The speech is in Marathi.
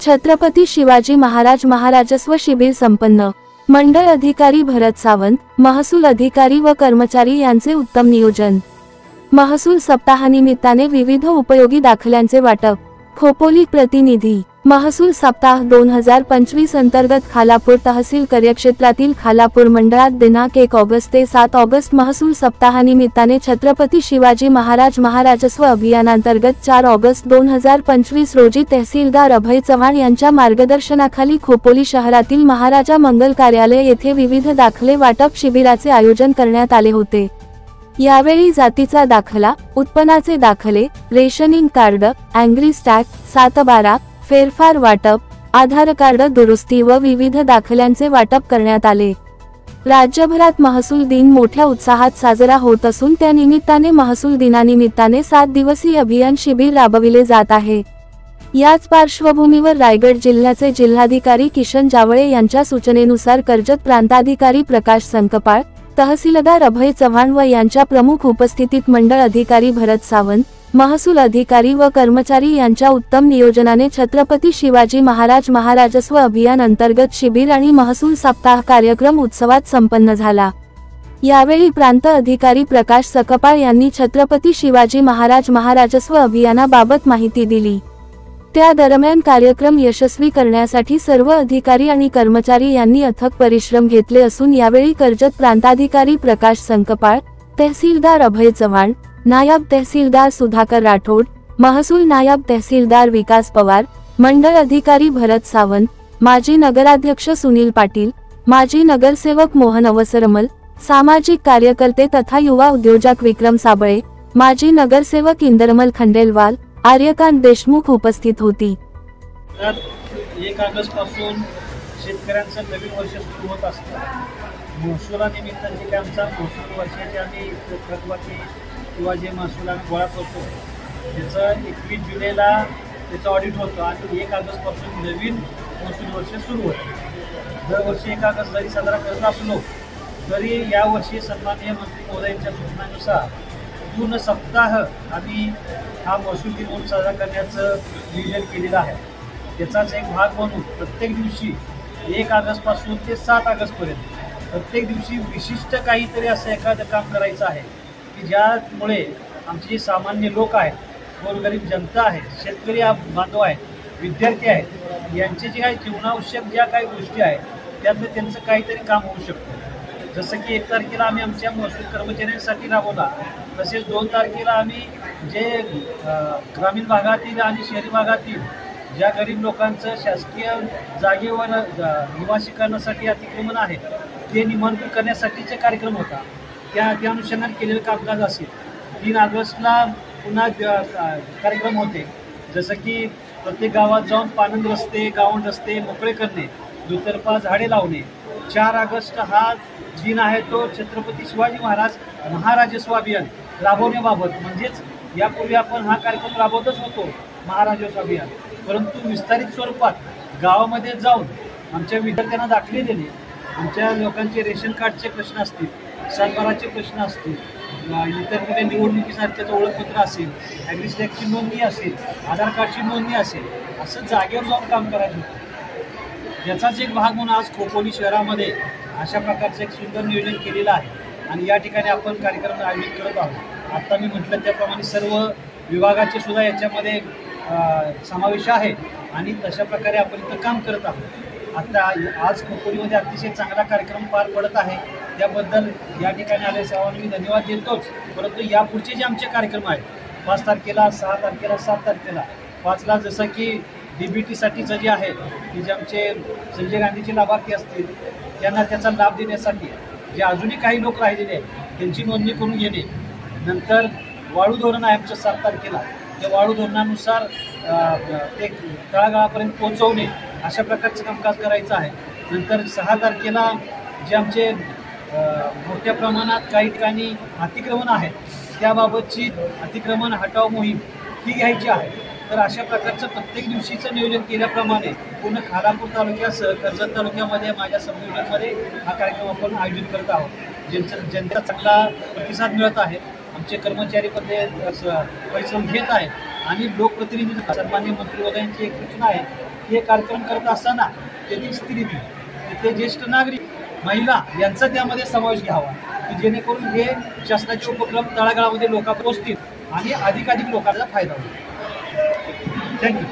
छत्रपती शिवाजी महाराज महाराजस्व शिबिर संपन्न। मंडळ अधिकारी भरत सावंत, महसूल अधिकारी व कर्मचारी यांचे उत्तम नियोजन। महसूल सप्ताहानिमित्ताने विविध उपयोगी दाखल्यांचे वाटप। खोपोली प्रतिनिधी। महसूल सप्ताह 2025 अंतर्गत खालापूर तहसील कार्यक्षेत्रातील खालापूर मंडळात दिनांक 1 ऑगस्ट ते 7 ऑगस्ट महसूल सप्ताहानिमित्ताने छत्रपती शिवाजी महाराज महाराजस्व अभियानांतर्गत 4 ऑगस्ट 2025 रोजी तहसीलदार अभय चव्हाण यांच्या मार्गदर्शनाखाली खोपोली शहरातील महाराजा मंगल कार्यालय येथे विविध दाखले वाटप शिबिराचे आयोजन करण्यात आले होते। यावेळी जातीचा दाखला, उत्पन्नाचे दाखले, रेशनिंग कार्ड, अँग्री स्टॅक, 7/12, फेरफार वाटप, आधार कार्ड दुरुस्ती व विविध दाखल्यांचे वाटप करण्यात आले। राज्यभरात महसूल दिन मोठ्या उत्साहात साजरा होत असून त्या निमित्ताने महसूल दिनानिमित्ताने 7 दिवसीय अभियान शिबिर राबविले जात आहे। याच पार्श्वभूमीवर रायगड जिल्ह्याचे जिल्हाधिकारी किशन जावळे यांच्या सूचनेनुसार कर्जत प्रांताधिकारी प्रकाश संकपाळ, तहसीलदार अभय चव्हाण व यांच्या प्रमुख उपस्थितीत मंडळ अधिकारी भरत सावंत, महसूल अधिकारी व कर्मचारी यांच्या उत्तम नियोजनाने छत्रपती शिवाजी महाराज महाराजस्व अभियान अंतर्गत शिबिर आणि महसूल सप्ताह कार्यक्रम उत्सवात संपन्न झाला। यावेळी प्रांत अधिकारी प्रकाश सकपाळ यांनी छत्रपती शिवाजी महाराज महाराजस्व अभियानाबाबत माहिती दिली। त्या दरम्यान कार्यक्रम यशस्वी करण्यासाठी सर्व अधिकारी आणि कर्मचारी यांनी अथक परिश्रम घेतले असून यावेळी कर्जत प्रांताधिकारी प्रकाश संकपाळ, तहसीलदार अभय चव्हाण, नायब तहसीलदार सुधाकर राठोड, महसूल नायब तहसीलदार विकास पवार, मंडळ अधिकारी भरत सावंत, माजी नगराध्यक्ष सुनील पाटील, माजी नगरसेवक मोहन अवसरमल, सामाजिक कार्यकर्ते तथा युवा उद्योजक विक्रम साबळे, माजी नगरसेवक इंदरमल खंडेलवाल, आर्यकांत देशमुख उपस्थित होती। 1 ऑगस्ट पासून शेतकऱ्यांचं नवीन वर्ष सुरू होत असतं। महसुलानिमित्त जे काय आमचा महसूल वर्षाचे आम्ही थकबाकी किंवा जे महसूल आम्ही गोळा करतो त्याचं 21 जुलैला त्याचं ऑडिट होतं आणि 1 ऑगस्ट पासून नवीन महसूल वर्ष सुरू होतं। दरवर्षी 1 ऑगस्ट जरी साजरा करत असलो तरी यावर्षी सन्माननीय मंत्री महोदयांच्या सूचनानुसार पूर्ण सप्ताह आम्ही हा महसूल दिन म्हणून साजरा करण्याचं नियोजन केलेलं आहे। त्याचाच एक भाग म्हणून प्रत्येक दिवशी 1 ऑगस्टपासून ते 7 ऑगस्टपर्यंत प्रत्येक दिवशी विशिष्ट काहीतरी असं एखादं काम करायचं आहे की ज्यामुळे आमचे जे सामान्य लोक आहेत, गोरगरीब जनता आहे, शेतकरी बांधव आहेत, विद्यार्थी आहेत, यांचे जे काही जीवनावश्यक ज्या काही गोष्टी आहेत त्यातलं त्यांचं काहीतरी काम होऊ शकतं। जसं की 1 तारखेला आम्ही आमच्या महसूल कर्मचाऱ्यांसाठी राबवला, तसेच 2 तारखेला आम्ही जे ग्रामीण भागातील आणि शहरी भागातील ज्या गरीब लोकांचं शासकीय जागेवर निवासी करण्यासाठी अतिक्रमण आहे ते निमंत्रण करण्यासाठीचे कार्यक्रम होता। त्या अनुषंगाने केलेलं कामकाज असेल। 3 ऑगस्टला पुन्हा कार्यक्रम होते, जसं की प्रत्येक गावात जाऊन पानंद रस्ते, गावंड रस्ते मोकळे करणे, दुतर्फा झाडे लावणे। 4 ऑगस्ट हा दिन आहे तो छत्रपती शिवाजी महाराज महाराजस्व अभियान राबवण्याबाबत, म्हणजेच यापूर्वी आपण हा कार्यक्रम राबवतच होतो महाराजस्व अभियान, परंतु विस्तारित स्वरूपात गावामध्ये जाऊन आमच्या विद्यार्थ्यांना दाखले देणे, आमच्या लोकांचे रेशन कार्डचे प्रश्न असतील, सातबाराचे प्रश्न असतील, इतर कुठे निवडणुकीसारख्याचं ओळखपत्र असेल, ॲग्री स्टॅकची नोंदणी असेल, आधार कार्डची नोंदणी असेल, असं जागेवर जाऊन काम करायचं होतं। याचाच एक भाग म्हणून आज खोपोली शहरामध्ये अशा प्रकारचं एक सुंदर नियोजन केलेलं आहे आणि या ठिकाणी आपण कार्यक्रम आयोजित करत आहोत। आता मी म्हटलं त्याप्रमाणे सर्व विभागाचे सुद्धा याच्यामध्ये समावेश आहे आणि तशा प्रकारे आपण इथं काम करत आहोत। आता आज खोपोलीमध्ये अतिशय चांगला कार्यक्रम पार पडत आहे, त्याबद्दल या ठिकाणी आले सर्वांना मी धन्यवाद देतोच। परंतु यापुढचे जे आमचे कार्यक्रम आहेत 5 तारखेला, 6 तारखेला, 7 तारखेला, 5ला जसं की DBTसाठीचं जे आहे की जे आमचे संजय गांधीचे लाभार्थी असतील त्यांना त्याचा लाभ देण्यासाठी जे अजूनही काही लोक राहिलेले आहेत त्यांची नोंदणी करून घेणे, नंतर वाळू धोरण आहे आमचं 7 तारखेला, त्या वाळू धोरणानुसार ते तळागाळापर्यंत पोहोचवणे, अशा प्रकारचं कामकाज करायचं आहे। नंतर 6 तारखेला जे आमचे मोठ्या प्रमाणात काही ठिकाणी अतिक्रमण आहेत त्याबाबतची अतिक्रमण हटाव मोहीम ही घ्यायची आहे। तर अशा प्रकारचं प्रत्येक दिवशीचं नियोजन केल्याप्रमाणे पूर्ण खालापूर तालुक्यासह कर्जत तालुक्यामध्ये माझ्या सबडिव्हिजनमध्ये हा कार्यक्रम आपण आयोजित करत आहोत। जनतेला चांगला प्रतिसाद मिळत आहे, आमचे कर्मचारी परिश्रम घेत आहेत आणि लोकप्रतिनिधी सन्माननीय मंत्री महोदयांची एक सूचना आहे हे कार्यक्रम करत असताना तेथील स्त्री ते ज्येष्ठ नागरिक महिला यांचा त्यामध्ये समावेश घ्यावा की जेणेकरून हे शासनाचे उपक्रम तळागाळामध्ये लोकांना पोहोचतील आणि अधिकाधिक लोकांचा फायदा होईल. थँक्यू.